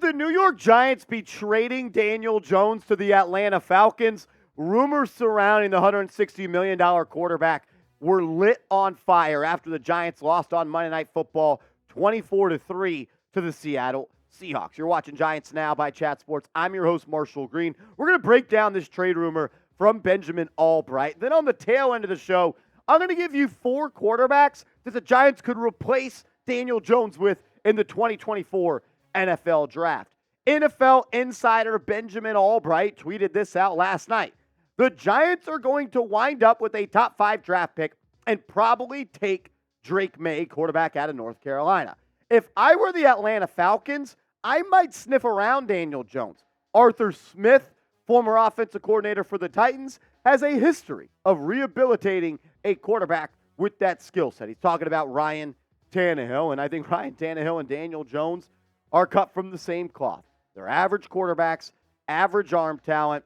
the New York Giants be trading Daniel Jones to the Atlanta Falcons? Rumors surrounding the $160 million quarterback were lit on fire after the Giants lost on Monday Night Football 24-3 to the Seattle Seahawks. You're watching Giants Now by Chat Sports. I'm your host, Marshall Green. We're going to break down this trade rumor from Benjamin Albright. Then on the tail end of the show, I'm going to give you 4 quarterbacks that the Giants could replace Daniel Jones with in the 2024 NFL Draft. NFL insider Benjamin Albright tweeted this out last night. The Giants are going to wind up with a top 5 draft pick and probably take Drake May, quarterback out of North Carolina. If I were the Atlanta Falcons, I might sniff around Daniel Jones. Arthur Smith, former offensive coordinator for the Titans, has a history of rehabilitating a quarterback with that skill set. He's talking about Ryan Tannehill, and I think Ryan Tannehill and Daniel Jones are cut from the same cloth. They're average quarterbacks, average arm talent,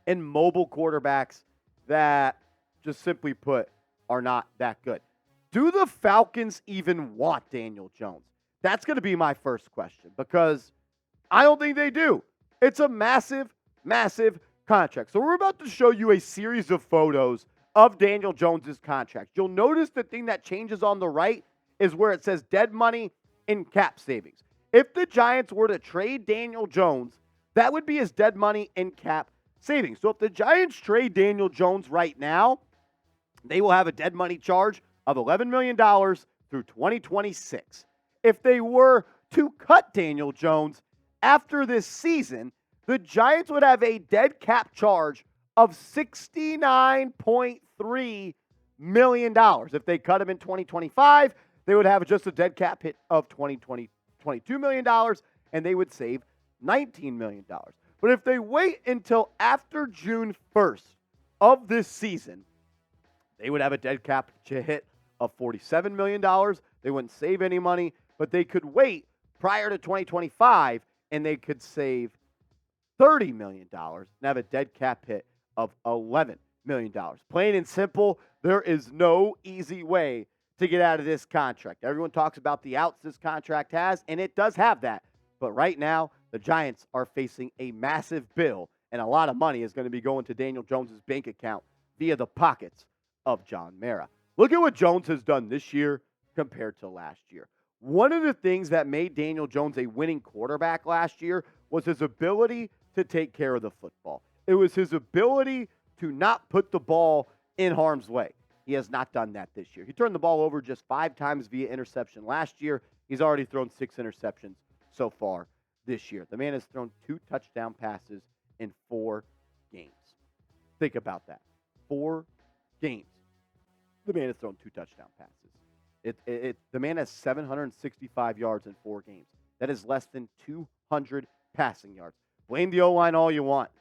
and mobile quarterbacks that, just simply put, are not that good. Do the Falcons even want Daniel Jones? That's going to be my first question, because I don't think they do. It's a massive, massive contract. So we're about to show you a series of photos of Daniel Jones' contract. You'll notice the thing that changes on the right is where it says dead money and cap savings. If the Giants were to trade Daniel Jones, that would be his dead money and cap savings. So if the Giants trade Daniel Jones right now, they will have a dead money charge of $11 million through 2026. If they were to cut Daniel Jones after this season, the Giants would have a dead cap charge of $69.3 million. If they cut him in 2025, they would have just a dead cap hit of $22 million, and they would save $19 million. But if they wait until after June 1st of this season, they would have a dead cap hit of $47 million. They wouldn't save any money, but they could wait prior to 2025, and they could save $30 million and have a dead cap hit of $11 million. Plain and simple, there is no easy way to get out of this contract. Everyone talks about the outs this contract has, and it does have that. But right now, the Giants are facing a massive bill, and a lot of money is going to be going to Daniel Jones' bank account via the pockets of John Mara. Look at what Jones has done this year compared to last year. One of the things that made Daniel Jones a winning quarterback last year was his ability to take care of the football. It was his ability to not put the ball in harm's way. He has not done that this year. He turned the ball over just 5 times via interception last year. He's already thrown 6 interceptions so far this year. The man has thrown 2 touchdown passes in 4 games. Think about that. 4 games. The man has thrown 2 touchdown passes. The man has 765 yards in 4 games. That is less than 200 passing yards. Blame the O-line all you want.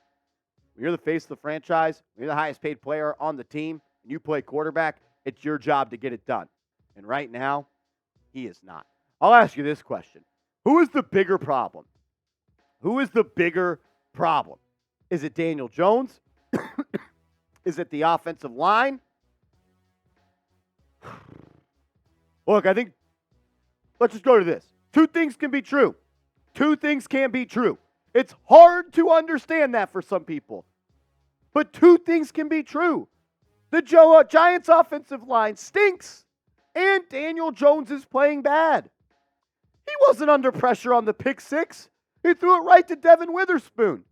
When you're the face of the franchise, when you're the highest paid player on the team, and you play quarterback, it's your job to get it done. And right now, he is not. I'll ask you this question. Who is the bigger problem? Who is the bigger problem? Is it Daniel Jones? Is it the offensive line? Look, I think, let's just go to this. 2 things can be true. 2 things can be true. It's hard to understand that for some people. But 2 things can be true. The Giants' offensive line stinks, and Daniel Jones is playing bad. He wasn't under pressure on the pick 6. He threw it right to Devin Witherspoon.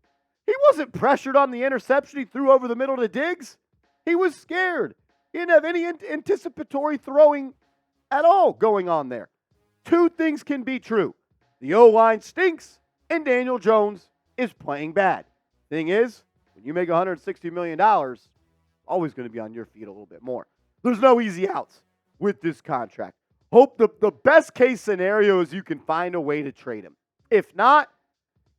He wasn't pressured on the interception he threw over the middle to Diggs. He was scared. He didn't have any anticipatory throwing at all going on there. 2 things can be true. The O-line stinks, and Daniel Jones is playing bad. Thing is, when you make $160 million, always going to be on your feet a little bit more. There's no easy outs with this contract. Hope the best case scenario is you can find a way to trade him. If not,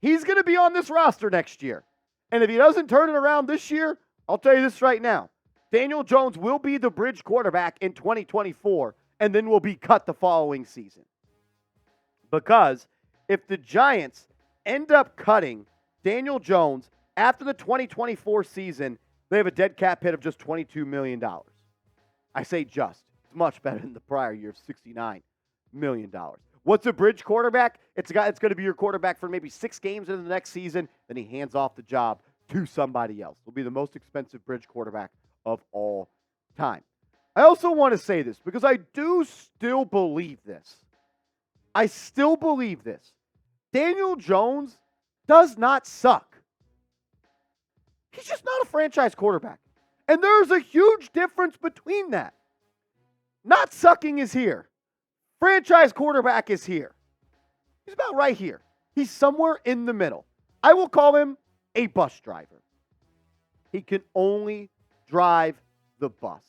he's going to be on this roster next year. And if he doesn't turn it around this year, I'll tell you this right now. Daniel Jones will be the bridge quarterback in 2024 and then will be cut the following season. Because if the Giants end up cutting Daniel Jones after the 2024 season, they have a dead cap hit of just $22 million. I say just. It's much better than the prior year of $69 million. What's a bridge quarterback? It's a guy that's going to be your quarterback for maybe 6 games into the next season. Then he hands off the job to somebody else. Will be the most expensive bridge quarterback of all time. I also want to say this because I do still believe this. I still believe this. Daniel Jones does not suck. He's just not a franchise quarterback. And there's a huge difference between that. Not sucking is here. Franchise quarterback is here. He's about right here. He's somewhere in the middle. I will call him a bus driver. He can only drive the bus.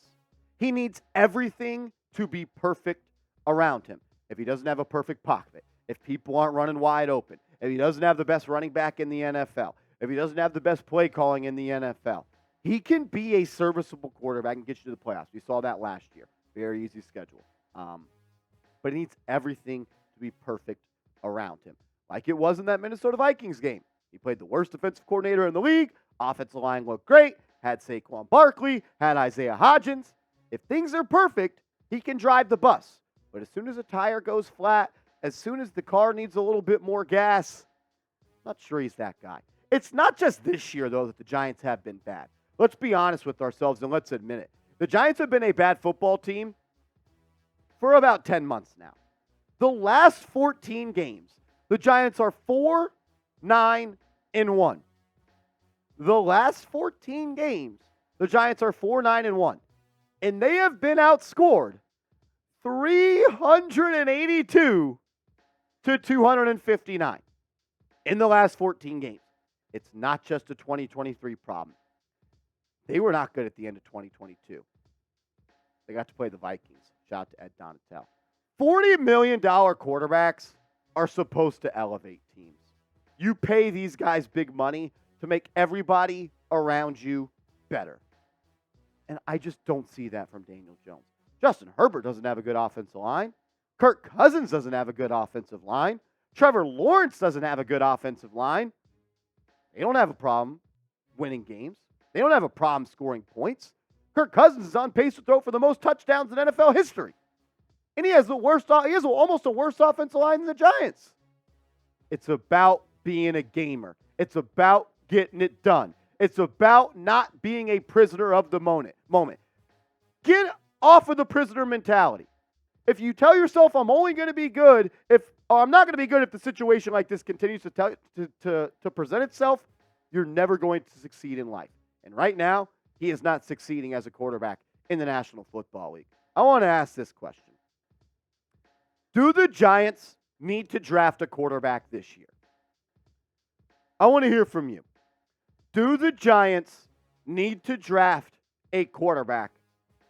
He needs everything to be perfect around him. If he doesn't have a perfect pocket, if people aren't running wide open, if he doesn't have the best running back in the NFL, if he doesn't have the best play calling in the NFL, he can be a serviceable quarterback and get you to the playoffs. We saw that last year. Very easy schedule. But he needs everything to be perfect around him. Like it was in that Minnesota Vikings game. He played the worst defensive coordinator in the league. Offensive line looked great. Had Saquon Barkley. Had Isaiah Hodgins. If things are perfect, he can drive the bus. But as soon as a tire goes flat, as soon as the car needs a little bit more gas, I'm not sure he's that guy. It's not just this year, though, that the Giants have been bad. Let's be honest with ourselves and let's admit it. The Giants have been a bad football team for about 10 months now. The last 14 games, the Giants are 4-9-1. The last 14 games, the Giants are 4-9-1. And they have been outscored 382 to 259 in the last 14 games. It's not just a 2023 problem. They were not good at the end of 2022. They got to play the Vikings. Shout out to Ed Donatel. $40 million quarterbacks are supposed to elevate teams. You pay these guys big money to make everybody around you better. And I just don't see that from Daniel Jones. Justin Herbert doesn't have a good offensive line. Kirk Cousins doesn't have a good offensive line. Trevor Lawrence doesn't have a good offensive line. They don't have a problem winning games. They don't have a problem scoring points. Kirk Cousins is on pace to throw for the most touchdowns in NFL history. And he has almost a worse offensive line than the Giants. It's about being a gamer. It's about getting it done. It's about not being a prisoner of the moment. Get off of the prisoner mentality. If you tell yourself I'm only going to be good I'm not going to be good if the situation like this continues to present itself, you're never going to succeed in life. And right now, he is not succeeding as a quarterback in the National Football League. I want to ask this question. Do the Giants need to draft a quarterback this year? I want to hear from you. Do the Giants need to draft a quarterback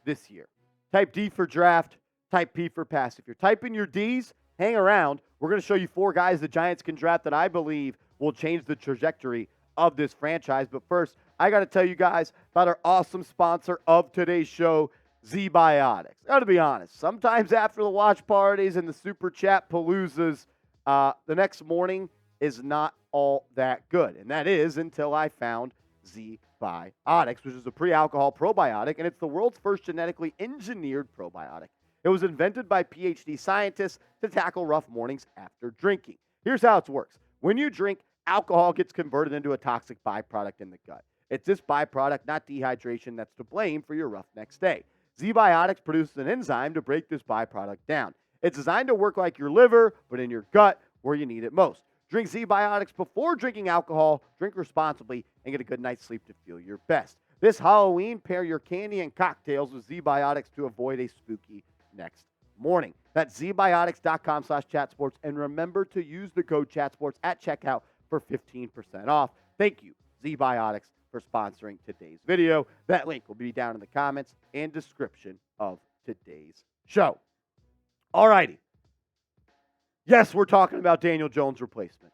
this year? Type D for draft, type P for pass. If you're typing your Ds, hang around. We're going to show you 4 guys the Giants can draft that I believe will change the trajectory of this franchise. But first, I got to tell you guys about our awesome sponsor of today's show, Zbiotics. I got to be honest. Sometimes after the watch parties and the super chat paloozas, the next morning is not all that good. And that is until I found Zbiotics, which is a pre-alcohol probiotic, and it's the world's first genetically engineered probiotic. It was invented by PhD scientists to tackle rough mornings after drinking. Here's how it works. When you drink, alcohol gets converted into a toxic byproduct in the gut. It's this byproduct, not dehydration, that's to blame for your rough next day. Zbiotics produces an enzyme to break this byproduct down. It's designed to work like your liver, but in your gut where you need it most. Drink Zbiotics before drinking alcohol, drink responsibly, and get a good night's sleep to feel your best. This Halloween, pair your candy and cocktails with Zbiotics to avoid a spooky next morning. That's zbiotics.com/chatsports, and remember to use the code chatsports at checkout for 15% off. Thank you, Zbiotics, for sponsoring today's video. That link will be down in the comments and description of today's show. All righty. Yes, we're talking about Daniel Jones' replacement.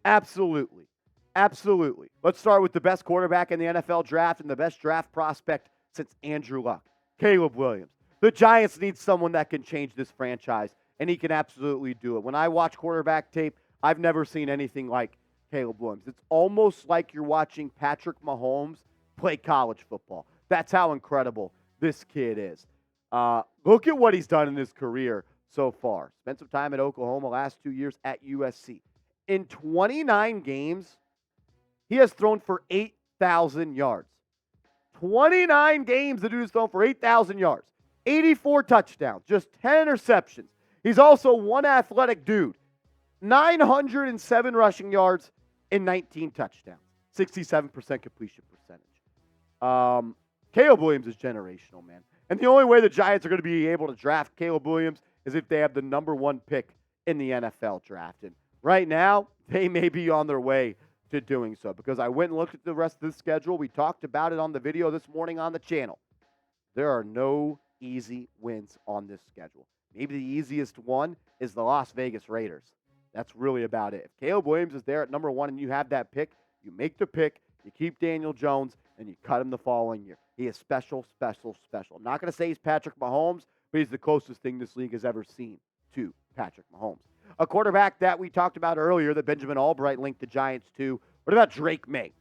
Absolutely. Absolutely. Let's start with the best quarterback in the NFL draft and the best draft prospect since Andrew Luck, Caleb Williams. The Giants need someone that can change this franchise, and he can absolutely do it. When I watch quarterback tape, I've never seen anything like Caleb Williams. It's almost like you're watching Patrick Mahomes play college football. That's how incredible this kid is. Look at what he's done in his career. so far. Spent some time at Oklahoma, last 2 years at USC. In 29 games, he has thrown for 8,000 yards. 29 games, the dude's thrown for 8,000 yards. 84 touchdowns, just 10 interceptions. He's also one athletic dude. 907 rushing yards and 19 touchdowns. 67% completion percentage. Caleb Williams is generational, man. And the only way the Giants are going to be able to draft Caleb Williams is if they have the number 1 pick in the NFL draft. And right now, they may be on their way to doing so, because I went and looked at the rest of the schedule. We talked about it on the video this morning on the channel. There are no easy wins on this schedule. Maybe the easiest one is the Las Vegas Raiders. That's really about it. If Caleb Williams is there at number 1 and you have that pick, you make the pick, you keep Daniel Jones, and you cut him the following year. He is special, special, special. I'm not going to say he's Patrick Mahomes, but he's the closest thing this league has ever seen to Patrick Mahomes. A quarterback that we talked about earlier that Benjamin Albright linked the Giants to. What about Drake May?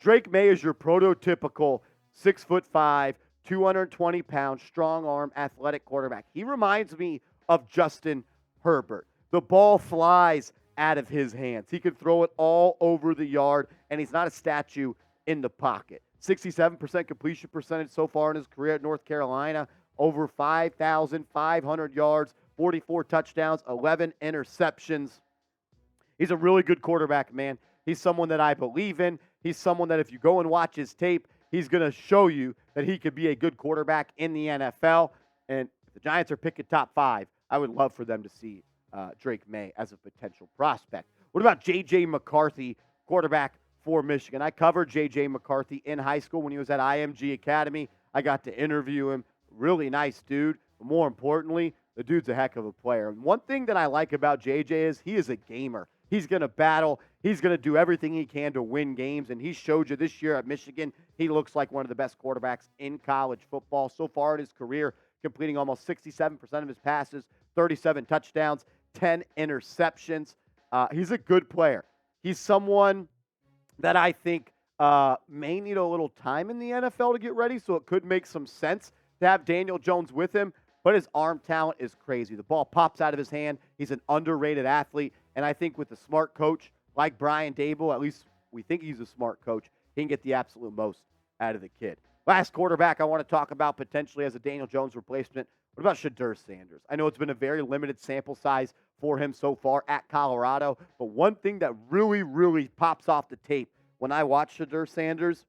Drake May is your prototypical 6'5", 220-pound, strong-arm, athletic quarterback. He reminds me of Justin Herbert. The ball flies out of his hands. He can throw it all over the yard, and he's not a statue in the pocket. 67% completion percentage so far in his career at North Carolina. Over 5,500 yards, 44 touchdowns, 11 interceptions. He's a really good quarterback, man. He's someone that I believe in. He's someone that if you go and watch his tape, he's going to show you that he could be a good quarterback in the NFL. And if the Giants are picking top 5, I would love for them to see Drake May as a potential prospect. What about J.J. McCarthy, quarterback for Michigan? I covered J.J. McCarthy in high school when he was at IMG Academy. I got to interview him. Really nice dude. But more importantly, the dude's a heck of a player. And one thing that I like about J.J. is he is a gamer. He's going to battle. He's going to do everything he can to win games. And he showed you this year at Michigan, he looks like one of the best quarterbacks in college football. So far in his career, completing almost 67% of his passes, 37 touchdowns, 10 interceptions. He's a good player. He's someone that I think may need a little time in the NFL to get ready, so it could make some sense to have Daniel Jones with him. But his arm talent is crazy. The ball pops out of his hand. He's an underrated athlete. And I think with a smart coach like Brian Daboll, at least we think he's a smart coach, he can get the absolute most out of the kid. Last quarterback I want to talk about potentially as a Daniel Jones replacement. What about Shedeur Sanders? I know it's been a very limited sample size for him so far at Colorado, but one thing that really, really pops off the tape when I watch Shedeur Sanders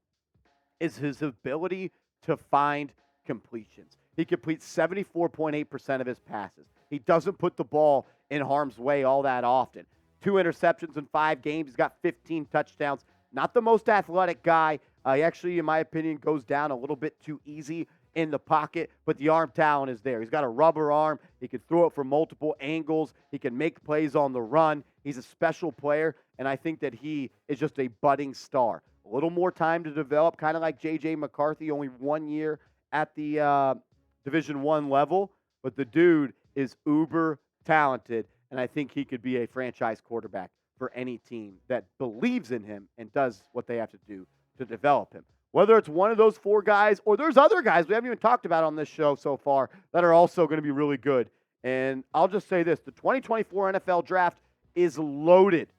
is his ability to find completions. He completes 74.8% of his passes. He doesn't put the ball in harm's way all that often. 2 interceptions in 5 games. He's got 15 touchdowns. Not the most athletic guy. He actually, in my opinion, goes down a little bit too easy in the pocket, but the arm talent is there. He's got a rubber arm. He can throw it from multiple angles. He can make plays on the run. He's a special player, and I think that he is just a budding star. A little more time to develop, kind of like J.J. McCarthy, only 1 year at the Division I level, but the dude is uber talented, and I think he could be a franchise quarterback for any team that believes in him and does what they have to do to develop him. Whether it's one of those 4 guys or there's other guys we haven't even talked about on this show so far that are also going to be really good. And I'll just say this, the 2024 NFL Draft is loaded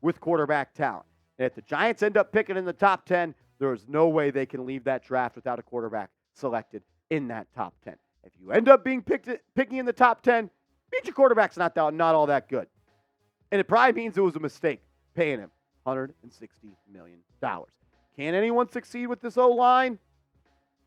with quarterback talent. And if the Giants end up picking in the top 10, there is no way they can leave that draft without a quarterback selected in that top 10. If you end up being picking in the top 10, means your quarterback's not all that good. And it probably means it was a mistake paying him $160 million. Can anyone succeed with this O-line?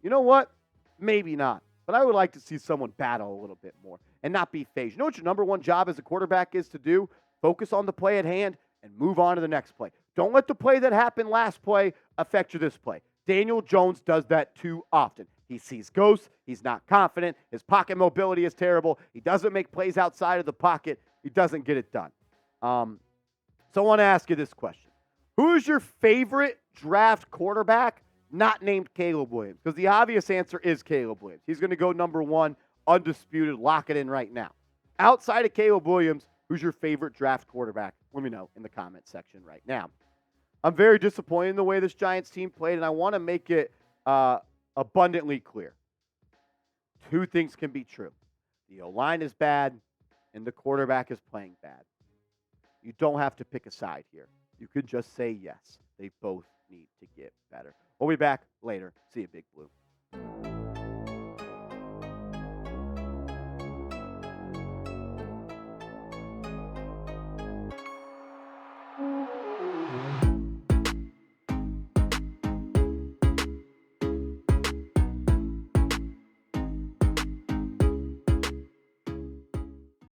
You know what? Maybe not. But I would like to see someone battle a little bit more and not be phased. You know what your number 1 job as a quarterback is to do? Focus on the play at hand and move on to the next play. Don't let the play that happened last play affect you this play. Daniel Jones does that too often. He sees ghosts. He's not confident. His pocket mobility is terrible. He doesn't make plays outside of the pocket. He doesn't get it done. So I want to ask you this question. Who is your favorite draft quarterback not named Caleb Williams? Because the obvious answer is Caleb Williams. He's going to go number 1, undisputed. Lock it in right now. Outside of Caleb Williams, who's your favorite draft quarterback? Let me know in the comment section right now. I'm very disappointed in the way this Giants team played, and I want to make it abundantly clear. 2 things can be true. The O-line is bad, and the quarterback is playing bad. You don't have to pick a side here. You could just say yes. They both need to get better. We'll be back later. See you, Big Blue.